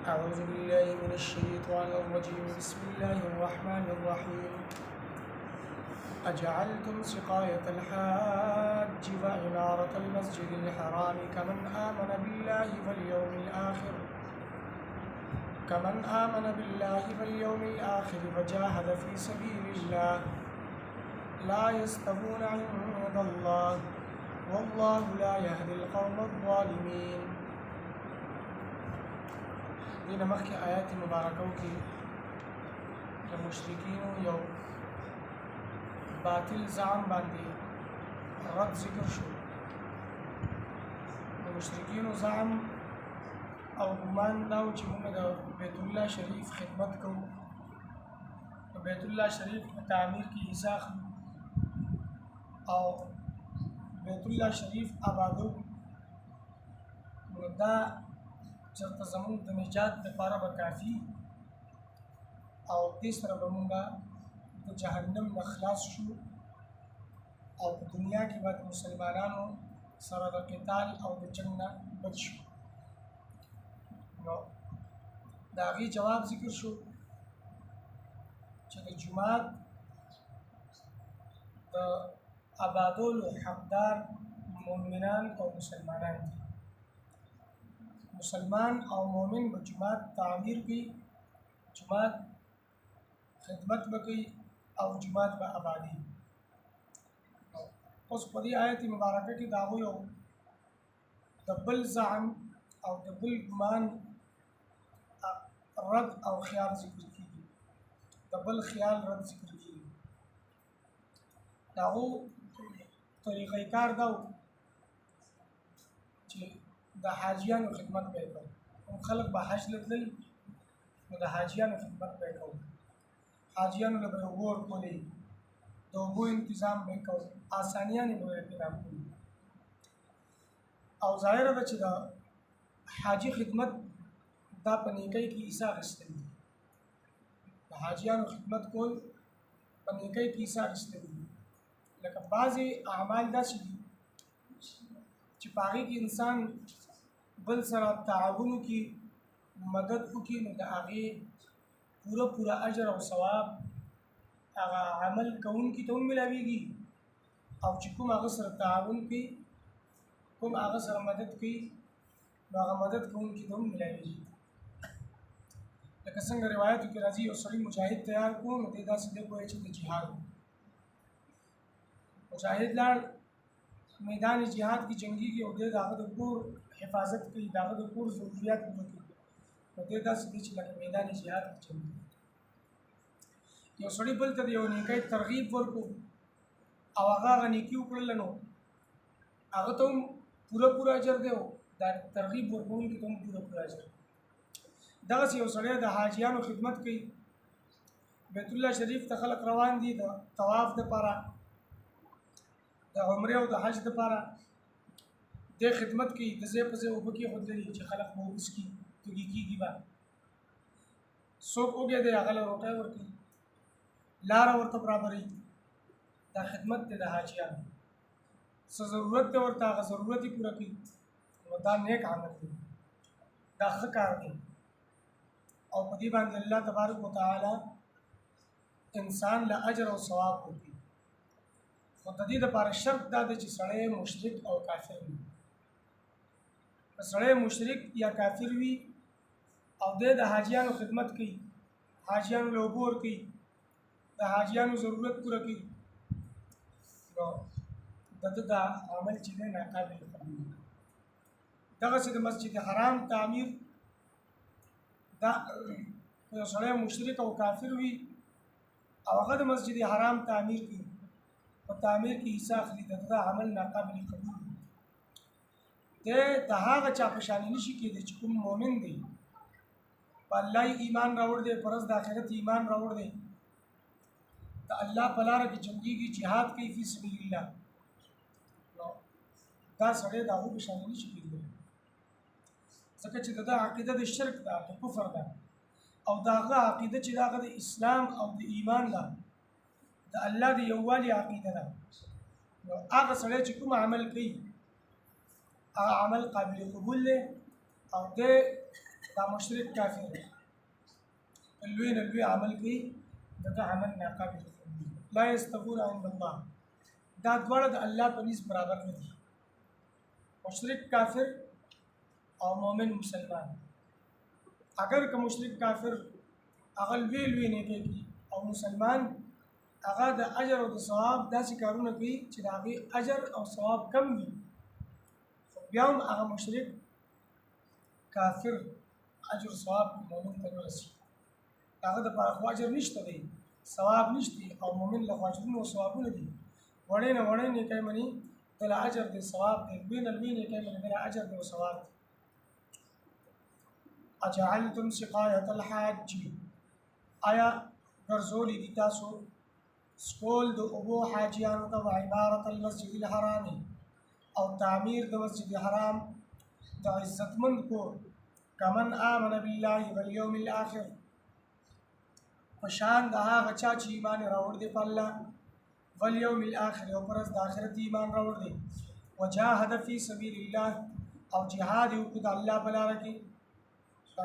أعوذ بالله من الشيطان الرجيم بسم الله الرحمن الرحيم أجعلتم سقاية الحاج وعمارة المسجد الحرام كمن آمن بالله واليوم الآخر وجاهد في سبيل الله لا يستوون عند الله والله لا يهدي القوم الظالمين. دین مخکې آیات مبارکو کې د مشرکینو یو باطل زعم باندې رد ذکر شو. د مشرکینو زعم او ګمان دا و چې موږ د بیت الله شریف خدمت کوو، د بیت الله شریف په تعمیر کې حصه اخلو او بیت الله شریف آبادو. نو دا چرته زموږ د نجات لپاره به کافي او دې سره به موږ د جهنم نه خلاص شو او په دنیا کې به د مسلمانانو سره د قتال او د جنګ نه بچ شو. نو د هغې جواب ذکر شو چې د جومات د آبادولو حقدار مؤمنان او مسلمانان دي. مسلمان او مومن به جماعت تعمیر کوي، جماعت خدمت به کوي او جماعت به آبادی. اوس په دې آیت مبارکه کې د هغوی یو د بل زعم او د بل ګمان رد او خیال ذکر کېږي، د بل خیال رد ذکر کېږي. د هغو طریقه کار دا و چې د حاجیانو خدمت به یې کوو. کوم خلک به حج له تلل نو د حاجیانو خدمت به یې کوو، حاجیانو له به یې اوبه ورکولې، د اوبو انتظام به یې کوو، آسانیانې به یې پیدا کړو. او ظاهره ده چې د حاجي خدمت دا په نیکۍ کې حصه اخیستل دي، د حاجیانو خدمت کول په نیکۍ کې حصه اخیستل دي. لکه بعضې اعمال داسې دي چې په هغې کې انسان بل سره تعاون وکړي، مدد وکړي، نو د هغې پوره اجر او ثواب هغه عمل کوونکي ته هم ملاویږي او چې کوم هغه سره تعاون کوي، کوم هغه سره مدد کوي، نو هغه مدد کوونکي ته هم ملاویږي. لکه څنګه روایتو کې راځي یو سړي مجاهد تیار کړو نو دی داسې دی ګویا چې د جهاد مجاهد لاړ میدان جهاد کې جنگیږي او دی د هغه د کور حفاظت کوي، د هغه د کور ضروریات پوره کوي، نو دی داسې دی چې لکه میدان جهاد کې جنګیږي. یو سړي بل ته د یو نیکۍ ترغیب ورکړو او هغه نیکي وکړله نو هغه ته هم پوره اجر دی او دا ترغیب ورکوونکي ته هم پوره اجر. دغسې یو سړی د حاجیانو خدمت کوي، بیت الله شریف ته خلک روان دي د طواف دپاره، د عمرې او د حج دپاره، دې خدمت کوي، د ځای په ځای اوبه کېښودلې چې خلک به وڅښي، تږي کېږي به. څوک وږی دی هغه له روټۍ ورکوي، لاره ورته برابروي. دا خدمت دی د حاجیانو. څه ضرورت دی ورته هغه ضرورت یې پوره کوي. نو دا نیک عمل دی، دا ښه کار دی او په دې باندې الله تبارک وتعالی انسان له اجر او ثواب ورکوي. خو د دې دپاره شرط دا دی چې سړی مشرک او کافر وي. که سړی مشرک یا کافر وي او دی د حاجیانو خدمت کوي، حاجیانو له اوبه ورکوي، د حاجیانو ضرورت پوره کوي، نو د ده دا عمل چې دی ناقابل قبول دی. دغسې د مسجد حرام تعمیر دا یو سړی مشرک او کافر وي او هغه د مسجد حرام تعمیر کوي، په تعمیر کې حصه اخلي، د ده عمل ناقابل قبول دی. دی د هغه چا په شانې نشي کېدی چې کوم مؤمن دی، په الله ایمان راوړ دی، په ورځ د آخرت ایمان راوړ دی، د الله په لاره کې جنګېږي، جهاد کوي فی سبیل الله، نو دا سړی د هغو په شانې نشي کېدلی، ځکه چې د ده عقیده د شرک ده، د کفر ده، او د هغه عقیده چې د هغه د اسلام او د ایمان ده، د الله د یووالي عقیده ده. نو هغه سړی چې کوم عمل کوي هغه عمل قابل قبول دی او د دا مشرک کافر دی لوی نه لوی عمل کوي دغه عمل ناقابل لا یستوون عند الله دا دواړه د الله په نس برابر نه دي مشرک کافر او مؤمن مسلمان اگر که مشرک کافر هغه لوی نه کوي او مسلمان هغه د اجر او د ثواب داسې کارونه کوي چې د هغې اجر او ثواب کم وي خو بیا هم هغه مشرک کافر اجر ثواب مؤمن ته نه رسي هغه دپاره خو اجر نشته دی ثواب نشته او مؤمن له خو اجرونه او ثوابونه دي وړې نه وړې نیکۍ مني دله اجر دی ثواب دی لوی نه لوی نیکۍ مني دله اجر دی او ثواب دی اجعلتم سقایة الحاج آیا ګرځولي دي تاسو سکول د اوبو حاجیانو ته و عمارت المسجد الحرام او تعمیر د مسجد حرام د عزتمند کور کمن آمن بالله والیوم الاخر پشان د هغه چا چې ایمان راوړ دی په الله والیوم الاخر او پر ورځ د آخرت ایمان راوړ دی وجاهد فی سبیل الله او جهاد وکړ د الله په لاره کې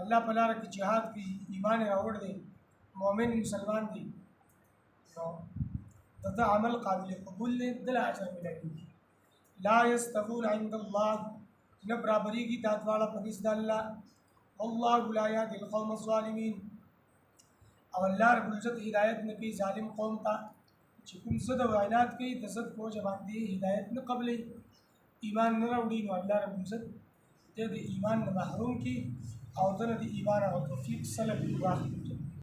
الله په لاره کې جهاد کوي ایمان راوړ دی مؤمن مسلمان دی نو دغه عمل قابل قبول دی دل اجر ملایږي لا یستوون عند الله نه برابرېږي دا دواړه په نزد الله والله لا یهدي القوم الظالمین او الله رب العزت هدایت نه کوي ظالم قوم ته چې کوم څه د وعنات کوي د ضد په وجه باندې هدایت نه قبلوي ایمان نه راوړي نو الله رب العزت د ایمان نه محروم کړي او دنه د ایمان او توفیق سلب واخلي